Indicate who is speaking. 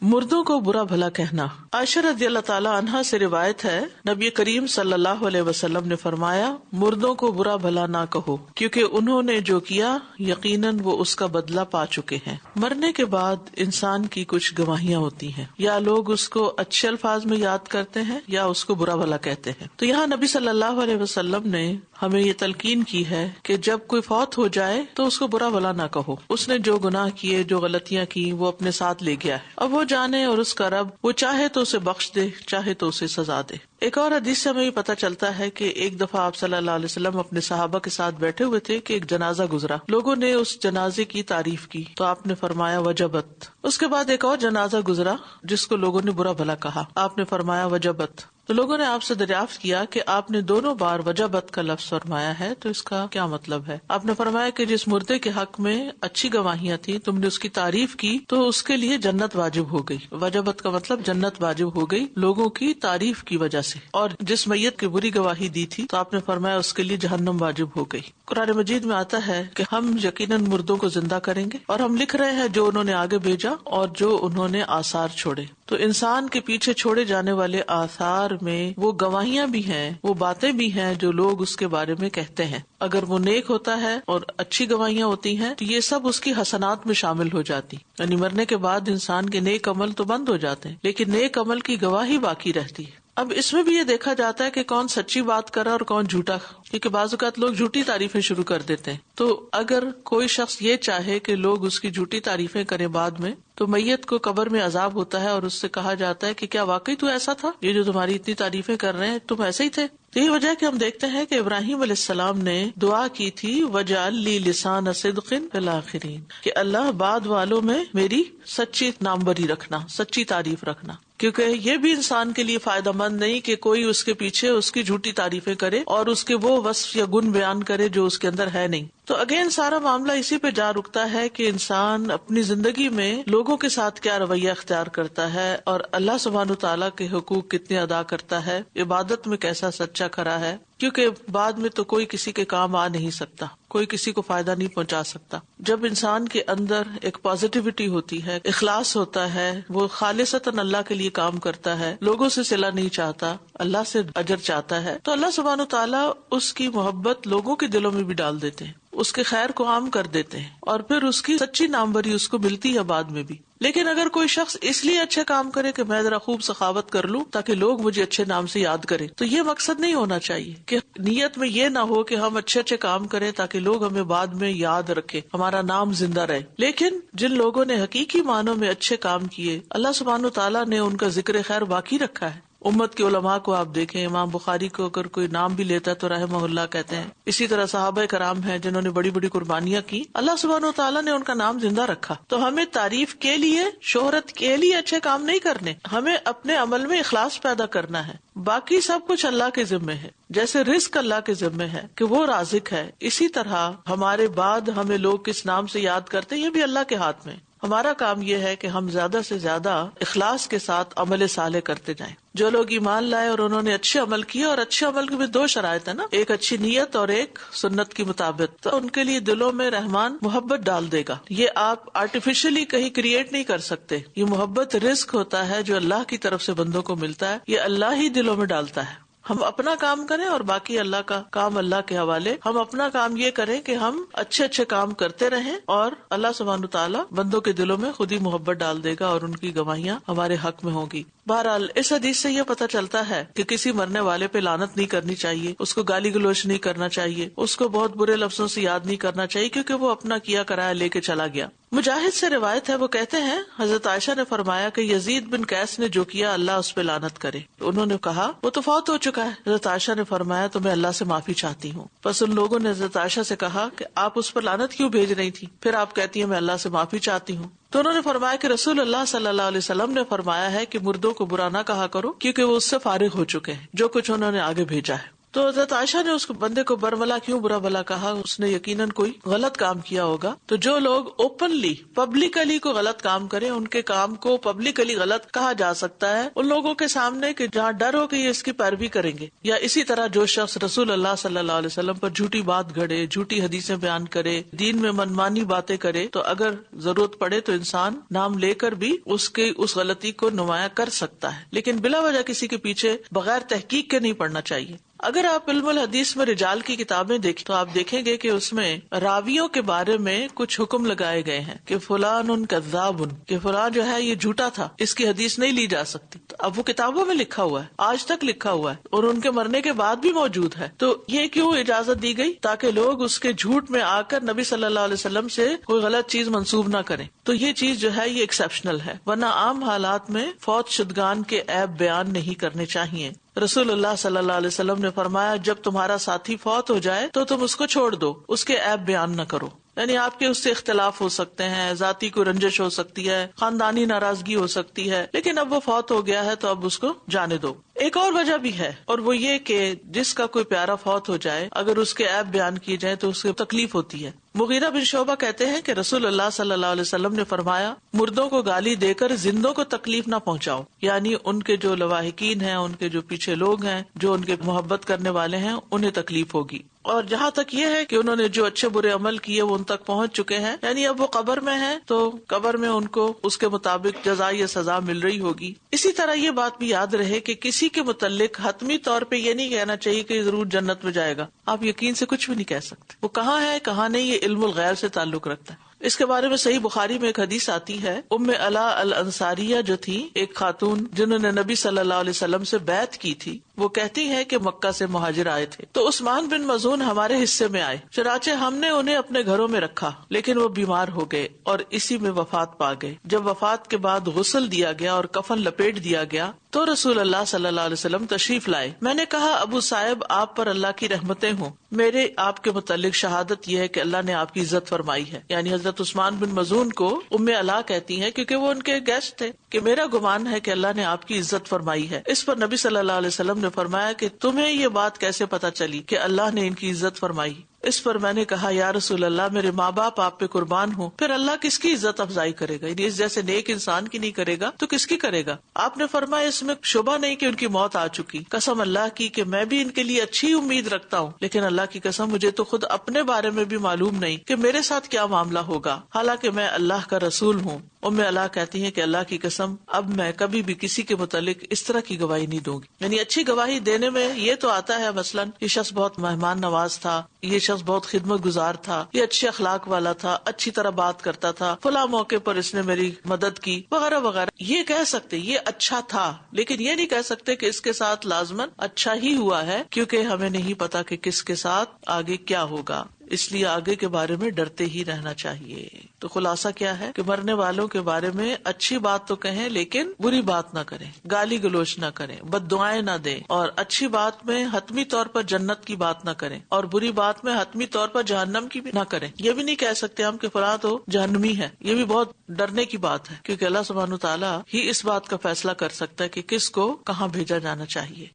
Speaker 1: مردوں کو برا بھلا کہنا۔ عائشہ رضی اللہ تعالی عنہا سے روایت ہے، نبی کریم صلی اللہ علیہ وسلم نے فرمایا، مردوں کو برا بھلا نہ کہو، کیونکہ انہوں نے جو کیا یقیناً وہ اس کا بدلہ پا چکے ہیں۔ مرنے کے بعد انسان کی کچھ گواہیاں ہوتی ہیں، یا لوگ اس کو اچھے الفاظ میں یاد کرتے ہیں یا اس کو برا بھلا کہتے ہیں۔ تو یہاں نبی صلی اللہ علیہ وسلم نے ہمیں یہ تلقین کی ہے کہ جب کوئی فوت ہو جائے تو اس کو برا بھلا نہ کہو۔ اس نے جو گناہ کیے، جو غلطیاں کی، وہ اپنے ساتھ لے گیا ہے، اب وہ جانے، اور اس کا رب وہ چاہے تو اسے بخش دے، چاہے تو اسے سزا دے۔ ایک اور حدیث سے ہمیں یہ پتہ چلتا ہے کہ ایک دفعہ آپ صلی اللہ علیہ وسلم اپنے صحابہ کے ساتھ بیٹھے ہوئے تھے کہ ایک جنازہ گزرا، لوگوں نے اس جنازے کی تعریف کی تو آپ نے فرمایا وجبت۔ اس کے بعد ایک اور جنازہ گزرا جس کو لوگوں نے برا بھلا کہا، آپ نے فرمایا وجبت۔ تو لوگوں نے آپ سے دریافت کیا کہ آپ نے دونوں بار وجبت کا لفظ فرمایا ہے، تو اس کا کیا مطلب ہے؟ آپ نے فرمایا کہ جس مردے کے حق میں اچھی گواہیاں تھیں، تم نے اس کی تعریف کی تو اس کے لیے جنت واجب ہو گئی۔ وجبت کا مطلب جنت واجب ہو گئی لوگوں کی تعریف کی وجہ سے، اور جس میت کی بری گواہی دی تھی تو آپ نے فرمایا اس کے لیے جہنم واجب ہو گئی۔ قرآن مجید میں آتا ہے کہ ہم یقیناً مردوں کو زندہ کریں گے، اور ہم لکھ رہے ہیں جو انہوں نے آگے بھیجا اور جو انہوں نے آثار چھوڑے۔ تو انسان کے پیچھے چھوڑے جانے والے آثار میں وہ گواہیاں بھی ہیں، وہ باتیں بھی ہیں جو لوگ اس کے بارے میں کہتے ہیں۔ اگر وہ نیک ہوتا ہے اور اچھی گواہیاں ہوتی ہیں تو یہ سب اس کی حسنات میں شامل ہو جاتی، یعنی مرنے کے بعد انسان کے نیک عمل تو بند ہو جاتے ہیں لیکن نیک عمل کی گواہی باقی رہتی ہے۔ اب اس میں بھی یہ دیکھا جاتا ہے کہ کون سچی بات کر رہا اور کون جھوٹا، کیونکہ بعض اوقات لوگ جھوٹی تعریفیں شروع کر دیتے ہیں۔ تو اگر کوئی شخص یہ چاہے کہ لوگ اس کی جھوٹی تعریفیں کریں بعد میں، تو میت کو قبر میں عذاب ہوتا ہے اور اس سے کہا جاتا ہے کہ کیا واقعی تو ایسا تھا؟ یہ جو تمہاری اتنی تعریفیں کر رہے ہیں تم ایسے ہی تھے؟ تو یہ وجہ کہ ہم دیکھتے ہیں کہ ابراہیم علیہ السلام نے دعا کی تھی وَاجْعَل لِي لِسَانَ صِدْقٍ فِي الْآخِرِينَ، کہ اللہ بعد والوں میں میری سچی ناموری رکھنا، سچی تعریف رکھنا، کیونکہ یہ بھی انسان کے لیے فائدہ مند نہیں کہ کوئی اس کے پیچھے اس کی جھوٹی تعریفیں کرے اور اس کے وہ وصف یا گن بیان کرے جو اس کے اندر ہے نہیں۔ تو اگین سارا معاملہ اسی پہ جا رکتا ہے کہ انسان اپنی زندگی میں لوگوں کے ساتھ کیا رویہ اختیار کرتا ہے، اور اللہ سبحانہ وتعالیٰ کے حقوق کتنے ادا کرتا ہے، عبادت میں کیسا سچا کھرا ہے، کیونکہ بعد میں تو کوئی کسی کے کام آ نہیں سکتا، کوئی کسی کو فائدہ نہیں پہنچا سکتا۔ جب انسان کے اندر ایک پازیٹیوٹی ہوتی ہے، اخلاص ہوتا ہے، وہ خالصتاً اللہ کے لیے کام کرتا ہے، لوگوں سے صلہ نہیں چاہتا، اللہ سے اجر چاہتا ہے، تو اللہ سبحانہ وتعالیٰ اس کی محبت لوگوں کے دلوں میں بھی ڈال دیتے ہیں، اس کے خیر کو عام کر دیتے ہیں، اور پھر اس کی سچی ناموری اس کو ملتی ہے بعد میں بھی۔ لیکن اگر کوئی شخص اس لیے اچھے کام کرے کہ میں ذرا خوب سخاوت کر لوں تاکہ لوگ مجھے اچھے نام سے یاد کریں، تو یہ مقصد نہیں ہونا چاہیے کہ نیت میں یہ نہ ہو کہ ہم اچھے اچھے کام کریں تاکہ لوگ ہمیں بعد میں یاد رکھیں، ہمارا نام زندہ رہے۔ لیکن جن لوگوں نے حقیقی معنوں میں اچھے کام کیے، اللہ سبحانہ تعالیٰ نے ان کا ذکر خیر باقی رکھا ہے۔ امت کے علماء کو آپ دیکھیں، امام بخاری کو اگر کوئی نام بھی لیتا ہے تو رحمہ اللہ کہتے ہیں، اسی طرح صحابہ کرام ہیں جنہوں نے بڑی بڑی قربانیاں کی، اللہ سبحانہ وتعالیٰ نے ان کا نام زندہ رکھا۔ تو ہمیں تعریف کے لیے، شہرت کے لیے اچھے کام نہیں کرنے، ہمیں اپنے عمل میں اخلاص پیدا کرنا ہے۔ باقی سب کچھ اللہ کے ذمے ہے، جیسے رزق اللہ کے ذمے ہے کہ وہ رازق ہے، اسی طرح ہمارے بعد ہمیں لوگ کس نام سے یاد کرتے ہیں یہ بھی اللہ کے ہاتھ میں۔ ہمارا کام یہ ہے کہ ہم زیادہ سے زیادہ اخلاص کے ساتھ عمل صالح کرتے جائیں۔ جو لوگ ایمان لائے اور انہوں نے اچھے عمل کیے، اور اچھے عمل کے بھی دو شرائط ہیں نا، ایک اچھی نیت اور ایک سنت کی مطابق، تو ان کے لیے دلوں میں رحمان محبت ڈال دے گا۔ یہ آپ آرٹیفیشلی کہیں کریٹ نہیں کر سکتے، یہ محبت رزق ہوتا ہے جو اللہ کی طرف سے بندوں کو ملتا ہے، یہ اللہ ہی دلوں میں ڈالتا ہے۔ ہم اپنا کام کریں اور باقی اللہ کا کام اللہ کے حوالے۔ ہم اپنا کام یہ کریں کہ ہم اچھے اچھے کام کرتے رہیں، اور اللہ سبحانہ تعالیٰ بندوں کے دلوں میں خود ہی محبت ڈال دے گا اور ان کی گواہیاں ہمارے حق میں ہوں گی۔ بہرحال اس حدیث سے یہ پتہ چلتا ہے کہ کسی مرنے والے پہ لعنت نہیں کرنی چاہیے، اس کو گالی گلوچ نہیں کرنا چاہیے، اس کو بہت برے لفظوں سے یاد نہیں کرنا چاہیے، کیونکہ وہ اپنا کیا کرایا لے کے چلا گیا۔ مجاہد سے روایت ہے، وہ کہتے ہیں حضرت عائشہ نے فرمایا کہ یزید بن قیس نے جو کیا اللہ اس پہ لعنت کرے۔ انہوں نے کہا وہ تو فوت ہو چکا ہے۔ حضرت عائشہ نے فرمایا تو میں اللہ سے معافی چاہتی ہوں۔ بس ان لوگوں نے حضرت عائشہ سے کہا کہ آپ اس پر لعنت کیوں بھیج رہی تھی؟ پھر آپ کہتی ہیں میں اللہ سے معافی چاہتی ہوں۔ تو انہوں نے فرمایا کہ رسول اللہ صلی اللہ علیہ وسلم نے فرمایا ہے کہ مردوں کو برا نہ کہا کرو، کیونکہ وہ اس سے فارغ ہو چکے ہیں، جو کچھ انہوں نے آگے بھیجا ہے۔ تو حضرت عائشہ نے اس بندے کو برملا کیوں برا بھلا کہا؟ اس نے یقیناً کوئی غلط کام کیا ہوگا. تو جو لوگ اوپنلی پبلکلی کو غلط کام کریں ان کے کام کو پبلکلی غلط کہا جا سکتا ہے ان لوگوں کے سامنے کہ جہاں ڈر ہو کہ یہ اس کی پیروی کریں گے. یا اسی طرح جو شخص رسول اللہ صلی اللہ علیہ وسلم پر جھوٹی بات گھڑے، جھوٹی حدیثیں بیان کرے، دین میں منمانی باتیں کرے، تو اگر ضرورت پڑے تو انسان نام لے کر بھی اس غلطی کو نمایاں کر سکتا ہے، لیکن بلا وجہ کسی کے پیچھے بغیر تحقیق کے نہیں پڑنا چاہیے. اگر آپ علم الحدیث میں رجال کی کتابیں دیکھیں تو آپ دیکھیں گے کہ اس میں راویوں کے بارے میں کچھ حکم لگائے گئے ہیں کہ فلان کذاب، کہ فلاں جو ہے یہ جھوٹا تھا، اس کی حدیث نہیں لی جا سکتی. تو اب وہ کتابوں میں لکھا ہوا ہے، آج تک لکھا ہوا ہے اور ان کے مرنے کے بعد بھی موجود ہے. تو یہ کیوں اجازت دی گئی؟ تاکہ لوگ اس کے جھوٹ میں آ کر نبی صلی اللہ علیہ وسلم سے کوئی غلط چیز منسوب نہ کریں. تو یہ چیز جو ہے یہ ایکسیپشنل ہے، ورنہ عام حالات میں فوت شدگان کے عیب بیان نہیں کرنے چاہیے. رسول اللہ صلی اللہ علیہ وسلم نے فرمایا جب تمہارا ساتھی فوت ہو جائے تو تم اس کو چھوڑ دو، اس کے عیب بیان نہ کرو. یعنی آپ کے اس سے اختلاف ہو سکتے ہیں، ذاتی کوئی رنجش ہو سکتی ہے، خاندانی ناراضگی ہو سکتی ہے، لیکن اب وہ فوت ہو گیا ہے تو اب اس کو جانے دو. ایک اور وجہ بھی ہے، اور وہ یہ کہ جس کا کوئی پیارا فوت ہو جائے اگر اس کے عیب بیان کیے جائیں تو اس کو تکلیف ہوتی ہے. مغیرہ بن شعبہ کہتے ہیں کہ رسول اللہ صلی اللہ علیہ وسلم نے فرمایا مردوں کو گالی دے کر زندوں کو تکلیف نہ پہنچاؤ، یعنی ان کے جو لواحقین ہیں، ان کے جو پیچھے لوگ ہیں، جو ان کے محبت کرنے والے ہیں، انہیں تکلیف ہوگی. اور جہاں تک یہ ہے کہ انہوں نے جو اچھے برے عمل کیے وہ ان تک پہنچ چکے ہیں، یعنی اب وہ قبر میں ہیں تو قبر میں ان کو اس کے مطابق جزا یا سزا مل رہی ہوگی. اسی طرح یہ بات بھی یاد رہے کہ کسی کے متعلق حتمی طور پہ یہ نہیں کہنا چاہیے کہ ضرور جنت میں جائے گا. آپ یقین سے کچھ بھی نہیں کہہ سکتے، وہ کہاں ہے کہاں نہیں، یہ علم الغیب سے تعلق رکھتا ہے. اس کے بارے میں صحیح بخاری میں ایک حدیث آتی ہے، ام علا الانصاریہ جو تھی ایک خاتون جنہوں نے نبی صلی اللہ علیہ وسلم سے بیعت کی تھی، وہ کہتی ہے کہ مکہ سے مہاجر آئے تھے تو عثمان بن مظعون ہمارے حصے میں آئے، چنانچہ ہم نے انہیں اپنے گھروں میں رکھا، لیکن وہ بیمار ہو گئے اور اسی میں وفات پا گئے. جب وفات کے بعد غسل دیا گیا اور کفن لپیٹ دیا گیا تو رسول اللہ صلی اللہ علیہ وسلم تشریف لائے. میں نے کہا ابو صاحب آپ پر اللہ کی رحمتیں ہوں، میرے آپ کے متعلق شہادت یہ ہے کہ اللہ نے آپ کی عزت فرمائی ہے. یعنی حضرت عثمان بن مظعون کو ام علا کہتی ہیں کیونکہ وہ ان کے گیسٹ تھے کہ میرا گمان ہے کہ اللہ نے آپ کی عزت فرمائی ہے. اس پر نبی صلی اللہ علیہ وسلم نے فرمایا کہ تمہیں یہ بات کیسے پتا چلی کہ اللہ نے ان کی عزت فرمائی؟ اس پر میں نے کہا یا رسول اللہ میرے ماں باپ آپ پہ قربان ہوں، پھر اللہ کس کی عزت افزائی کرے گا؟ یعنی اس جیسے نیک انسان کی نہیں کرے گا تو کس کی کرے گا؟ آپ نے فرمایا اس میں شبہ نہیں کہ ان کی موت آ چکی. قسم اللہ کی کہ میں بھی ان کے لیے اچھی امید رکھتا ہوں، لیکن اللہ کی قسم مجھے تو خود اپنے بارے میں بھی معلوم نہیں کہ میرے ساتھ کیا معاملہ ہوگا، حالانکہ میں اللہ کا رسول ہوں. ام علا کہتی ہیں کہ اللہ کی قسم اب میں کبھی بھی کسی کے متعلق اس طرح کی گواہی نہیں دوں گی. یعنی اچھی گواہی دینے میں یہ تو آتا ہے مثلاً یہ شخص بہت مہمان نواز تھا، یہ شخص بہت خدمت گزار تھا، یہ اچھے اخلاق والا تھا، اچھی طرح بات کرتا تھا، فلاں موقع پر اس نے میری مدد کی وغیرہ وغیرہ. یہ کہہ سکتے یہ اچھا تھا، لیکن یہ نہیں کہہ سکتے کہ اس کے ساتھ لازماً اچھا ہی ہوا ہے، کیونکہ ہمیں نہیں پتا کہ کس کے ساتھ آگے کیا ہوگا. اس لیے آگے کے بارے میں ڈرتے ہی رہنا چاہیے. تو خلاصہ کیا ہے کہ مرنے والوں کے بارے میں اچھی بات تو کہیں لیکن بری بات نہ کریں، گالی گلوچ نہ کریں، بد دعائیں نہ دیں، اور اچھی بات میں حتمی طور پر جنت کی بات نہ کریں اور بری بات میں حتمی طور پر جہنم کی بھی نہ کریں. یہ بھی نہیں کہہ سکتے ہم کہ فلاں تو جہنمی ہے، یہ بھی بہت ڈرنے کی بات ہے، کیونکہ اللہ سبحانہ تعالیٰ ہی اس بات کا فیصلہ کر سکتا ہے کہ کس کو کہاں بھیجا جانا چاہیے.